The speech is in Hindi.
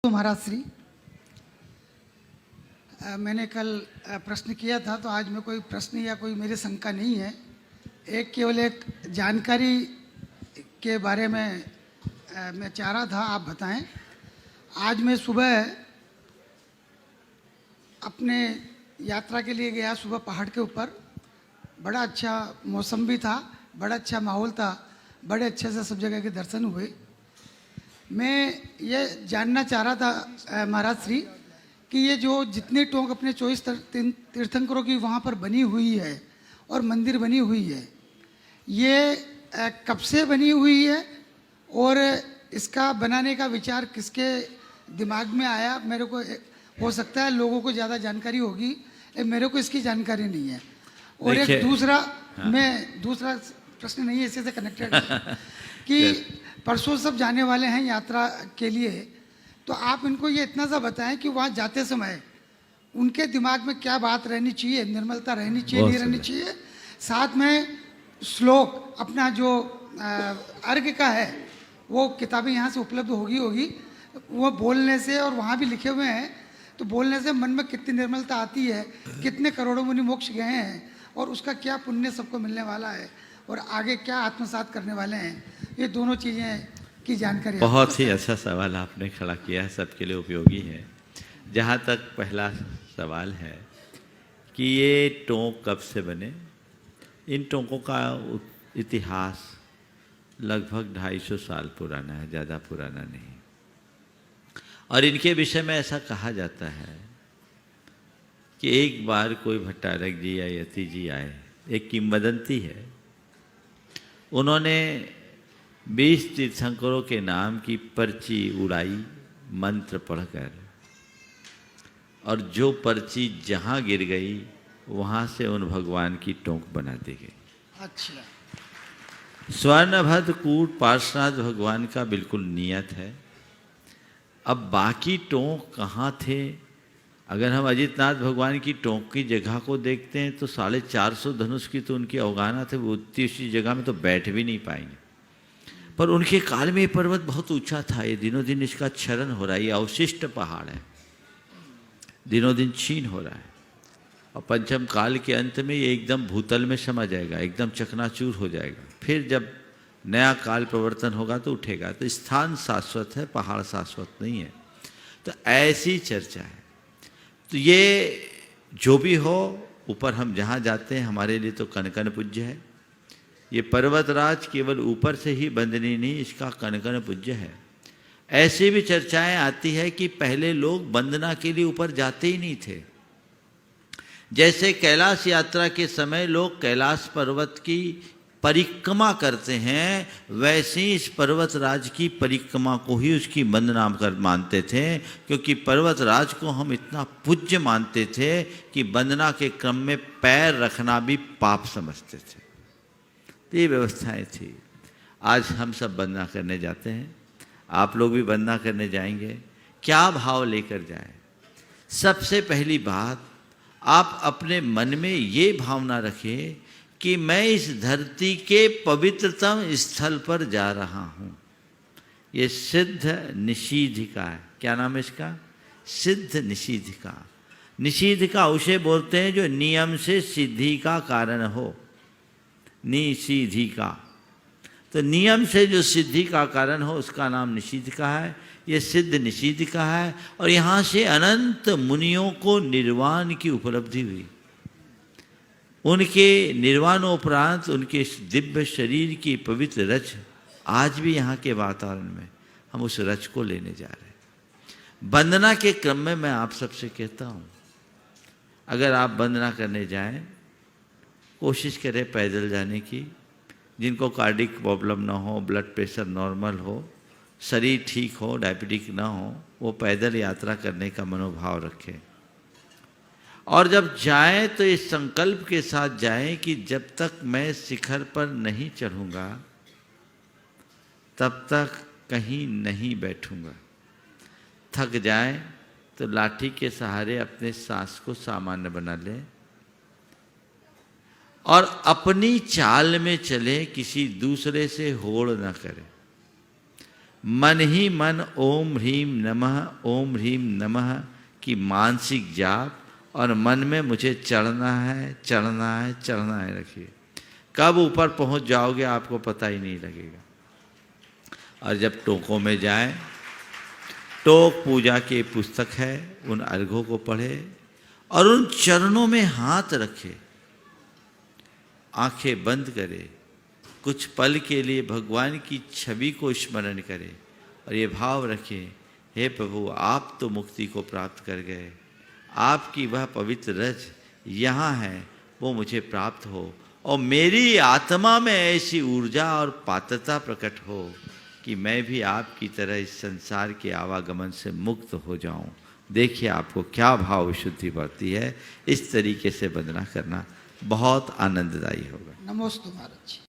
महाराज श्री, मैंने कल प्रश्न किया था, तो आज में कोई प्रश्न या कोई मेरी शंका नहीं है। केवल एक जानकारी के बारे में मैं चाह रहा था, आप बताएं। आज मैं सुबह अपने यात्रा के लिए गया, सुबह पहाड़ के ऊपर। बड़ा अच्छा मौसम भी था, बड़ा अच्छा माहौल था, बड़े अच्छे से सब जगह के दर्शन हुए। मैं ये जानना चाह रहा था महाराज श्री कि ये जो जितनी टोंक अपने 24 तीर्थंकरों की वहाँ पर बनी हुई है और मंदिर बनी हुई है, ये कब से बनी हुई है और इसका बनाने का विचार किसके दिमाग में आया? मेरे को हो सकता है लोगों को ज़्यादा जानकारी होगी, मेरे को इसकी जानकारी नहीं है। और एक दूसरा, हाँ। मैं दूसरा प्रश्न नहीं है, इसी से कनेक्टेड कि परसों सब जाने वाले हैं यात्रा के लिए, तो आप इनको ये इतना सा बताएं कि वहाँ जाते समय उनके दिमाग में क्या बात रहनी चाहिए, निर्मलता रहनी चाहिए, नहीं रहनी चाहिए। साथ में श्लोक अपना जो अर्घ का है, वो किताबें यहाँ से उपलब्ध होगी, वो बोलने से, और वहाँ भी लिखे हुए हैं, तो बोलने से मन में कितनी निर्मलता आती है, कितने करोड़ों मुनि मोक्ष गए हैं और उसका क्या पुण्य सबको मिलने वाला है और आगे क्या आत्मसात करने वाले हैं, ये दोनों चीज़ें की जानकारी। बहुत ही अच्छा सवाल आपने खड़ा किया है, सबके लिए उपयोगी है। जहाँ तक पहला सवाल है कि ये टोंक कब से बने, इन टोंकों का इतिहास लगभग 250 साल पुराना है, ज़्यादा पुराना नहीं। और इनके विषय में ऐसा कहा जाता है कि एक बार कोई भट्टारक जी या यति जी आए, एक किंवदंती है, उन्होंने 20 तीर्थंकरों के नाम की पर्ची उड़ाई मंत्र पढ़कर, और जो पर्ची जहाँ गिर गई वहाँ से उन भगवान की टोंक बना दी गई। अच्छा। स्वर्णभद्र कूट पार्श्वनाथ भगवान का बिल्कुल नियत है। अब बाकी टोंक कहाँ थे? अगर हम अजितनाथ भगवान की टोंक की जगह को देखते हैं तो 450 धनुष की तो उनकी अवगाहना थे, वो उसी जगह में तो बैठ भी नहीं पाएंगे। पर उनके काल में ये पर्वत बहुत ऊंचा था, ये दिनों दिन इसका क्षरण हो रहा है, ये अवशिष्ट पहाड़ है, दिनों दिन क्षीण हो रहा है, और पंचम काल के अंत में ये एकदम भूतल में समा जाएगा, एकदम चकनाचूर हो जाएगा। फिर जब नया काल प्रवर्तन होगा तो उठेगा। तो स्थान शाश्वत है, पहाड़ शाश्वत नहीं है। तो ऐसी चर्चा है। तो ये जो भी हो, ऊपर हम जहाँ जाते हैं हमारे लिए तो कण कण पूज्य है। ये पर्वतराज केवल ऊपर से ही बंदनी नहीं, इसका कण कण पूज्य है। ऐसी भी चर्चाएं आती है कि पहले लोग वंदना के लिए ऊपर जाते ही नहीं थे। जैसे कैलाश यात्रा के समय लोग कैलाश पर्वत की परिक्रमा करते हैं, वैसे ही इस पर्वतराज की परिक्रमा को ही उसकी वंदना कर मानते थे, क्योंकि पर्वतराज को हम इतना पूज्य मानते थे कि वंदना के क्रम में पैर रखना भी पाप समझते थे। तो ये व्यवस्थाएं थी। आज हम सब वंदना करने जाते हैं, आप लोग भी वंदना करने जाएंगे। क्या भाव लेकर जाएं? सबसे पहली बात, आप अपने मन में ये भावना रखें कि मैं इस धरती के पवित्रतम स्थल पर जा रहा हूँ। ये सिद्ध निषीधिका है। क्या नाम है इसका? सिद्ध निषीधिका। निषीधिका उसे बोलते हैं जो नियम से सिद्धि का कारण हो, निषीधिका। तो नियम से जो सिद्धि का कारण हो उसका नाम निषीधिका है। ये सिद्ध निषीधिका है। और यहाँ से अनंत मुनियों को निर्वाण की उपलब्धि हुई। उनके निर्वाणोपरांत उनके दिव्य शरीर की पवित्र रच आज भी यहाँ के वातावरण में हम उस रच को लेने जा रहे हैं। वंदना के क्रम में मैं आप सबसे कहता हूँ, अगर आप वंदना करने जाएं, कोशिश करें पैदल जाने की। जिनको कार्डिक प्रॉब्लम ना हो, ब्लड प्रेशर नॉर्मल हो, शरीर ठीक हो, डायबिटिक ना हो, वो पैदल यात्रा करने का मनोभाव रखें। और जब जाएं तो इस संकल्प के साथ जाएं कि जब तक मैं शिखर पर नहीं चढ़ूंगा तब तक कहीं नहीं बैठूंगा। थक जाएं तो लाठी के सहारे अपने सांस को सामान्य बना लें और अपनी चाल में चले, किसी दूसरे से होड़ न करें। मन ही मन ओम ह्रीम नमः ओम ह्रीम नमः की मानसिक जाप, और मन में मुझे चढ़ना है चढ़ना है चढ़ना है रखिए। कब ऊपर पहुंच जाओगे आपको पता ही नहीं लगेगा। और जब टोकों में जाएं, टोक पूजा की पुस्तक है, उन अर्घों को पढ़े और उन चरणों में हाथ रखे, आंखें बंद करे, कुछ पल के लिए भगवान की छवि को स्मरण करे और ये भाव रखे, हे प्रभु आप तो मुक्ति को प्राप्त कर गए, आपकी वह पवित्र रज यहाँ है, वो मुझे प्राप्त हो और मेरी आत्मा में ऐसी ऊर्जा और पात्रता प्रकट हो कि मैं भी आपकी तरह इस संसार के आवागमन से मुक्त हो जाऊं। देखिए आपको क्या भाव विशुद्धि बढ़ती है। इस तरीके से वंदना करना बहुत आनंददायी होगा। नमोस्तु महाराज जी।